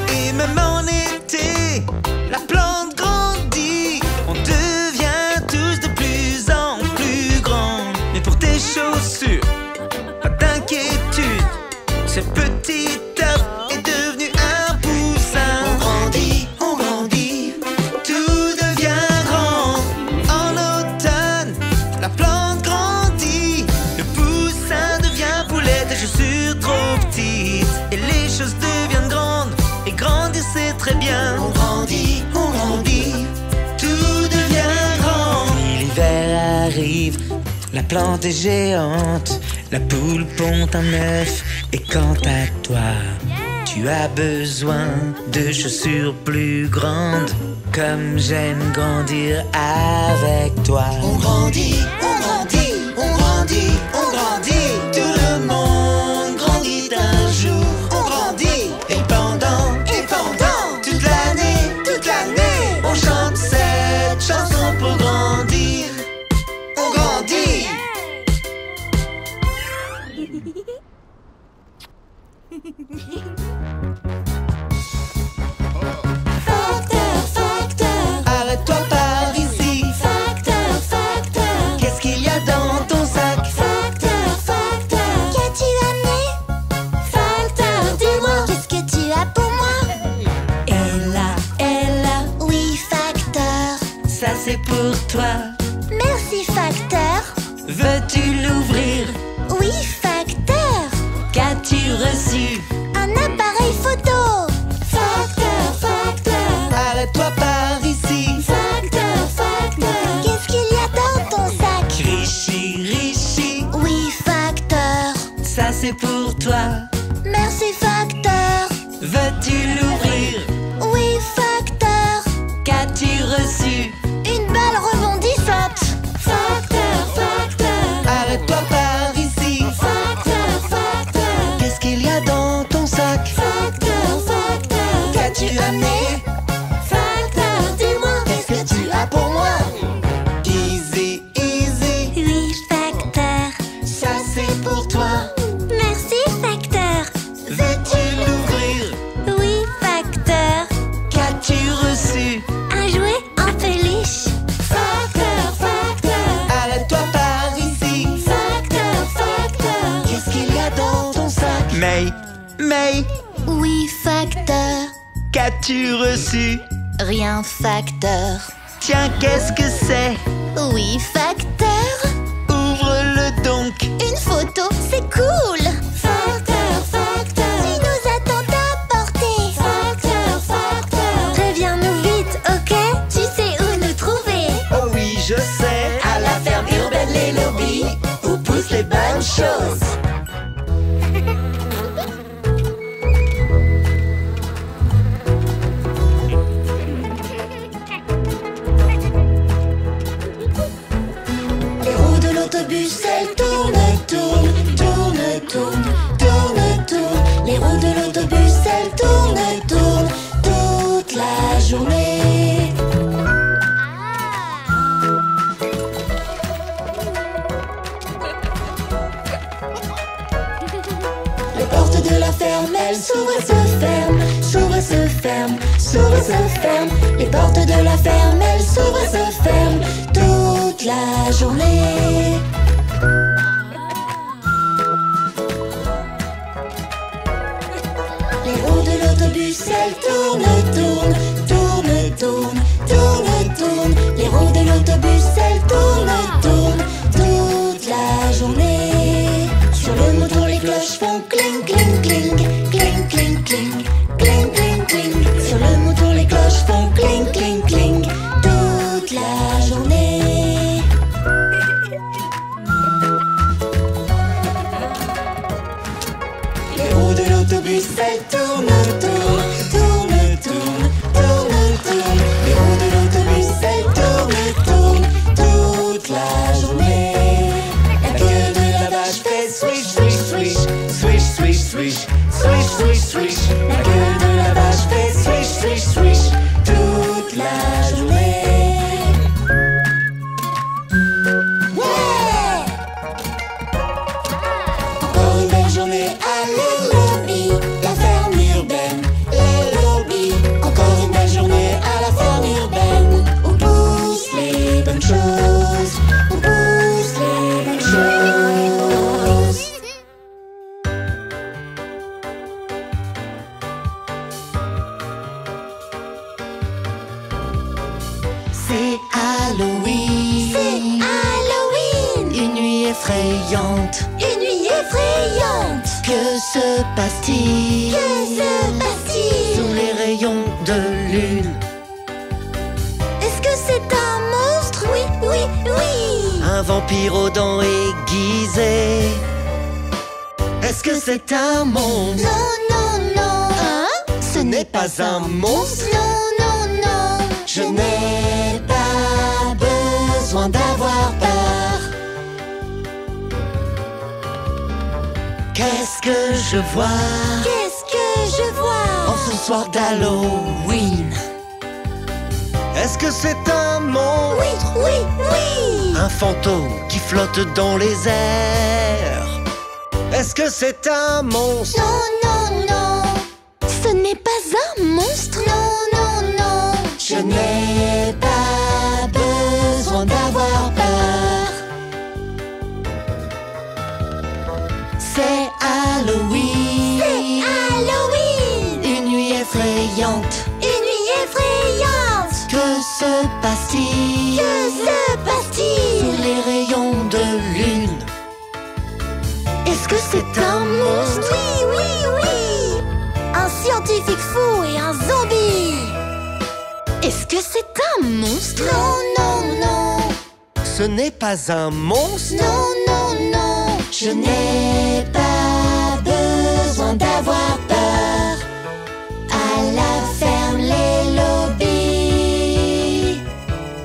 Et même en été, la plante grandit. On devient tous de plus en plus grands. Mais pour tes chaussures, pas d'inquiétude. Ce petit œuf est devenu un poussin. On grandit, tout devient grand. En automne, la plante grandit. Le poussin devient poulette, les chaussures trop petites. Et les choses deviennent grandes. Et grandir c'est très bien. On grandit, tout devient grand. L'hiver arrive, la plante est géante. La poule pond un œuf. Et quant à toi, tu as besoin de chaussures plus grandes. Comme j'aime grandir avec toi. On grandit, on grandit, on grandit, on grandit. Tout le monde grandit un jour. On grandit. Et pendant toute l'année, on chante cette chanson pour grandir. On grandit. Facteur, Arrête-toi par ici. facteur, Qu'est-ce qu'il y a dans ton sac? facteur, qu'as-tu amené? Facteur, dis-moi, qu'est-ce que tu as pour moi? Ella, Oui, facteur. ça c'est pour toi. Merci, facteur. Veux-tu l'ouvrir? Oui, facteur. Qu'as-tu reçu? Un appareil photo. Facteur, Arrête-toi par ici. facteur, qu'est-ce qu'il y a dans ton sac? Richi, Oui, facteur. ça c'est pour toi. Merci, facteur. Veux-tu l'ouvrir? Oui, facteur. Qu'as-tu reçu? Une balle rebondissante. Facteur, Arrête-toi par ici. facteur, Qu'est-ce qu'il y a dans ton sac? facteur, Qu'as-tu amené? facteur, dis-moi, Qu'est-ce que tu as pour moi? Easy, Oui, facteur. ça c'est pour toi. Merci, facteur. Veux-tu l'ouvrir? Oui, facteur. Qu'as-tu reçu? Un jouet en peluche. Facteur, Arrête-toi par ici. facteur. Qu'est-ce qu'il y a dans ton sac? May, Oui, facteur. qu'as-tu reçu? Rien, facteur. Tiens, qu'est-ce que c'est? Oui, facteur. Ouvre-le donc. Une photo, c'est cool. Facteur. Tu nous as tant apporté. Facteur. Préviens-nous vite, ok? Tu sais où nous trouver. Oh oui, je sais. À la ferme urbaine Les Lobbies, où poussent les bonnes choses. Les roues de l'autobus, elles tournent, tournent. Les roues de l'autobus, elles tournent toute la journée. Les portes de la ferme, elles s'ouvrent et se ferment, s'ouvrent et se ferment, s'ouvrent et se ferment. Les portes de la ferme, elles s'ouvrent et se ferment toute la journée. Les roues de l'autobus, elles tournent. Les roues de l'autobus, elles tournent toute la journée. Sur le moton, les cloches font cling, cling, cling, cling, cling, cling, cling, cling, cling. Sur le moton, les cloches font cling, cling, cling toute la journée. Les roues de l'autobus, elles tournent. se passe-t-il? Que se passe-t-il? Sous les rayons de lune. Est-ce que c'est un monstre? Oui, oui, oui. Un vampire aux dents aiguisées. Est-ce que c'est un monstre? Non, non, non. Hein? Ce n'est pas un monstre. Non, non, non. Je n'ai pas besoin d'avoir peur. Qu'est-ce que je vois Qu'est-ce que je vois? en ce soir d'Halloween? Est-ce que c'est un monstre? Oui, oui, oui. Un fantôme qui flotte dans les airs? Est-ce que c'est un monstre? Non, non, non. Ce n'est pas un monstre. Non, non, non. Je n'ai pas besoin d'avoir peur. C'est Halloween. C'est Halloween. Une nuit effrayante. Une nuit effrayante. Que se passe-t-il? Que se passe-t-il? Sous les rayons de lune. Est-ce que c'est un monstre? Oui, oui, oui. Un scientifique fou et un zombie. Est-ce que c'est un monstre? Non, non, non. Ce n'est pas un monstre. Non, non, non. Je n'ai pas besoin d'avoir peur. À la ferme, les lobbies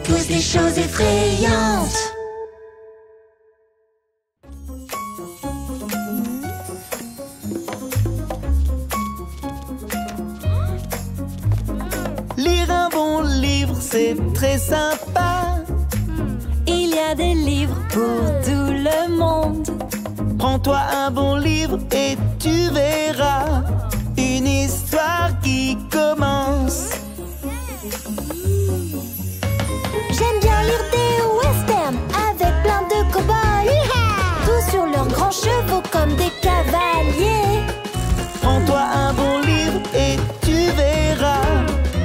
poussent des choses effrayantes. Lire un bon livre, c'est très sympa. Il y a des livres pour tout le monde. Prends-toi un bon livre et tu verras une histoire qui commence. J'aime bien lire des westerns avec plein de cow-boys. Tous sur leurs grands chevaux comme des cavaliers. Prends-toi un bon livre et tu verras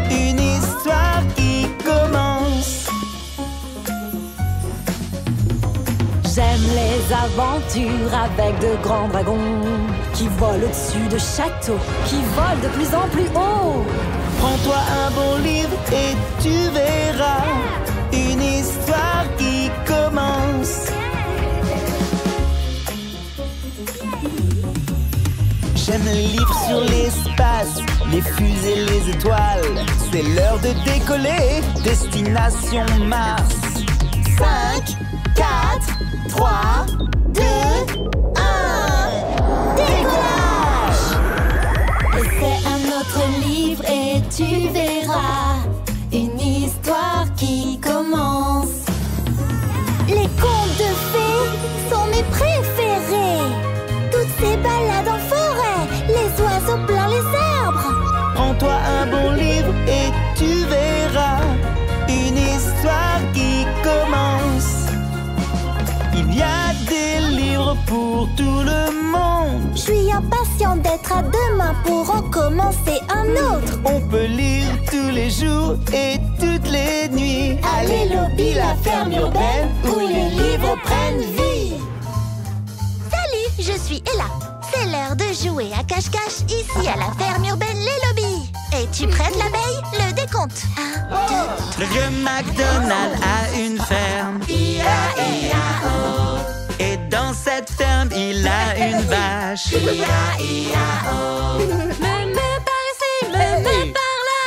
une histoire qui commence. J'aime les aventures avec de grands dragons qui volent au-dessus de châteaux, qui volent de plus en plus haut. Prends-toi un bon livre et tu verras une histoire qui commence. J'aime les livres sur l'espace, les fusées, les étoiles. C'est l'heure de décoller, destination Mars. 5, 4, 3, 2, 1. Décollage! Essaie un autre livre et tu verras une histoire qui commence. Les contes de fées sont mes préférés. Toutes ces balades en forêt, les oiseaux plein les arbres. Prends-toi un bon livre et tu verras une histoire qui commence. Il y a des livres pour tout le monde. Je suis impatient d'être à demain pour en commencer un autre. On peut lire tous les jours et toutes les nuits. Allez lobby, la ferme urbaine où les livres prennent vie. Salut, je suis Ella. C'est l'heure de jouer à cache-cache ici à la ferme urbaine Les Lobbies. Es-tu prête l'abeille? Le décompte. 1, 2, Le vieux McDonald a une ferme. I-A-I-A-O. Et dans cette ferme, il a une vache. I-A-I-A-O. Me par ici, me par là.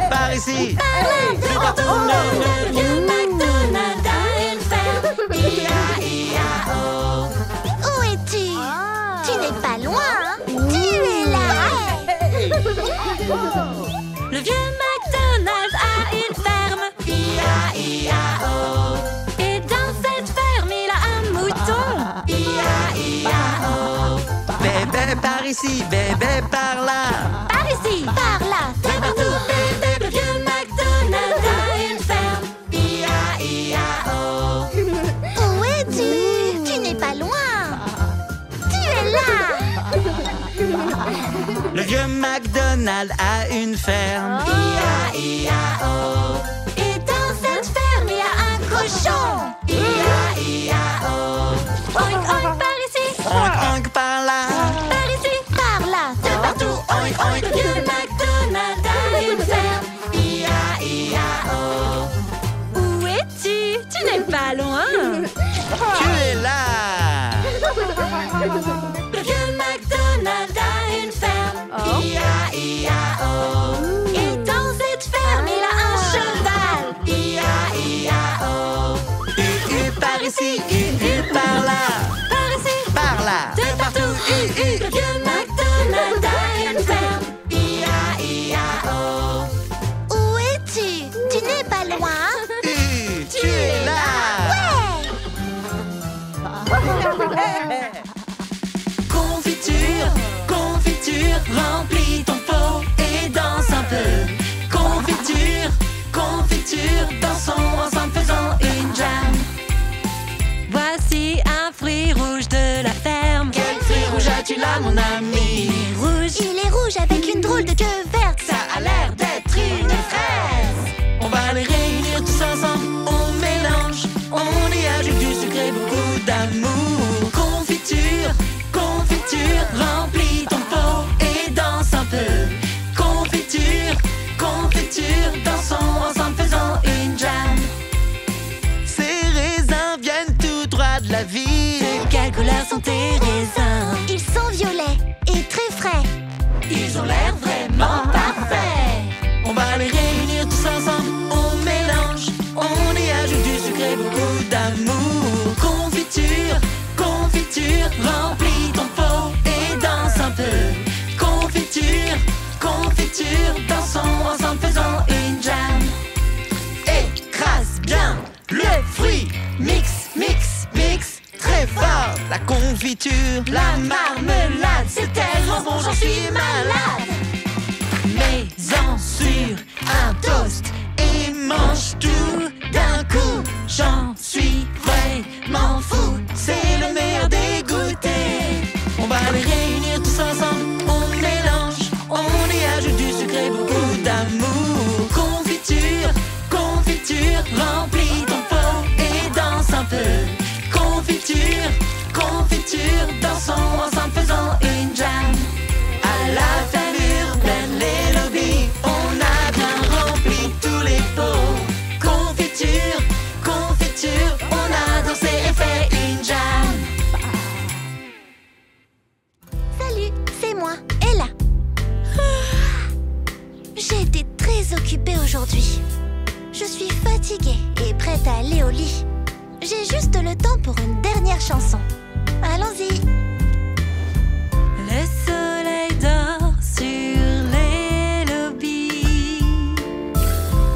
Par ici. Partout, le vieux McDonald a une ferme. I-A-I-A-O. Où es-tu? Tu n'es pas loin, hein? Tu es là. Le vieux McDonald a une ferme. I-A-I-A-O. Et dans cette ferme, il a un mouton. I-A-I-A-O. Bébé par ici, bébé par là. Par ici, par là, Et partout, bébé, le vieux McDonald a une ferme. I-A-I-A-O. Où es-tu? Tu n'es pas loin. Tu es là. Le vieux McDonald a une ferme. I-A-I-A-O. Et dans cette ferme, il y a un cochon. I-A-I-A-O. Oink, oink, par ici. Honk, honk par là. Par ici, par cheval. I-A-I-A-O. Par ici, par là. Par ici, Par là. de partout, le vieux McDonald a une ferme. I-A-I-A-O. Où es-tu? Tu n'es pas loin? Tu es là. Confiture, confiture, remplis ton pot et danse un peu. Confiture, confiture, dansons ensemble, faisons une jam. Voici un fruit rouge de la ferme. Quel fruit rouge as-tu là, mon ami? Rouge, Il est rouge avec une drôle de queue verte. Ça a l'air d'être une fraise. On va les réunir tous ensemble, on mélange. On y ajoute du sucre et beaucoup d'amour. Confiture, confiture, remplis ton pot et danse un peu. Confiture, confiture, dansons ensemble, faisons une jam. Ces raisins viennent tout droit de la ville. de quelle couleur sont tes raisins? Ils sont violets et très frais. Ils ont l'air vraiment parfaits. On va les réunir tous ensemble, on mélange. On y ajoute du sucre et beaucoup d'amour. Confiture, confiture, remplis ton pot et danse un peu. Confiture, confiture, dansons ensemble, faisons une jam. Écrase bien le fruit, mix, mix, mix, très fort. La confiture, la marmelade, c'est tellement bon, j'en suis malade. Mets-en sur un toast et mange tout d'un coup. J'en suis vraiment fou, c'est le meilleur des goûters. On va les réunir tous ensemble, on mélange. On y ajoute du sucre et beaucoup d'amour. Confiture, confiture, remplis ton pot et danse un peu. Confiture, confiture, dansons ensemble, faisons une jam. À la ferme urbaine, les lobbies, on a bien rempli tous les pots. Confiture, confiture, on a dansé et fait une jam. Salut, c'est moi, Ella. J'ai été très occupée aujourd'hui. Je suis fatiguée et prête à aller au lit. J'ai juste le temps pour une dernière chanson. Allons-y. Le soleil dort sur les lobbies.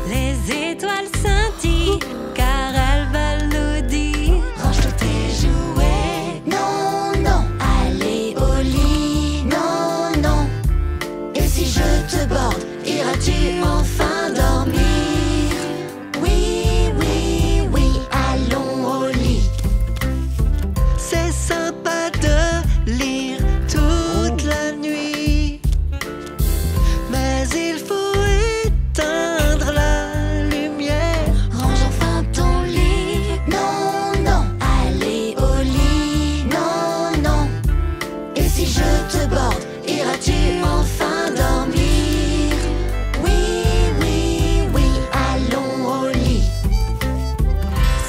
Les étoiles scintillent car elles veulent nous dire: Range tous tes jouets. Non, non, Allez au lit. Non, non. Et si je te borde, iras-tu enfin dormir? Oui, oui, oui, allons au lit. C'est sympa de lire toute la nuit, mais il faut éteindre la lumière. range enfin ton lit. Non, non, allez au lit. Non, non. Et si je te borde, iras-tu enfin dormir? Oui, oui, oui, allons au lit.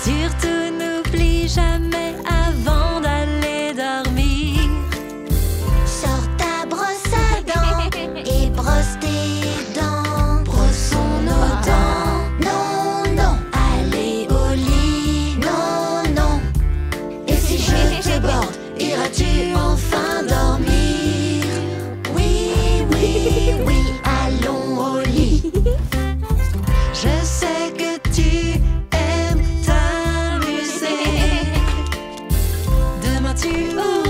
surtout n'oublie jamais avant d'aller dormir. Sors ta brosse à dents et brosse tes dents. Brossons nos dents. Non, non, Allez au lit. Non, non. Et si je te borde, iras-tu enfin dormir? Oui, oui, oui, allons au lit. Je sais que tu aimes t'amuser. Demain tu auras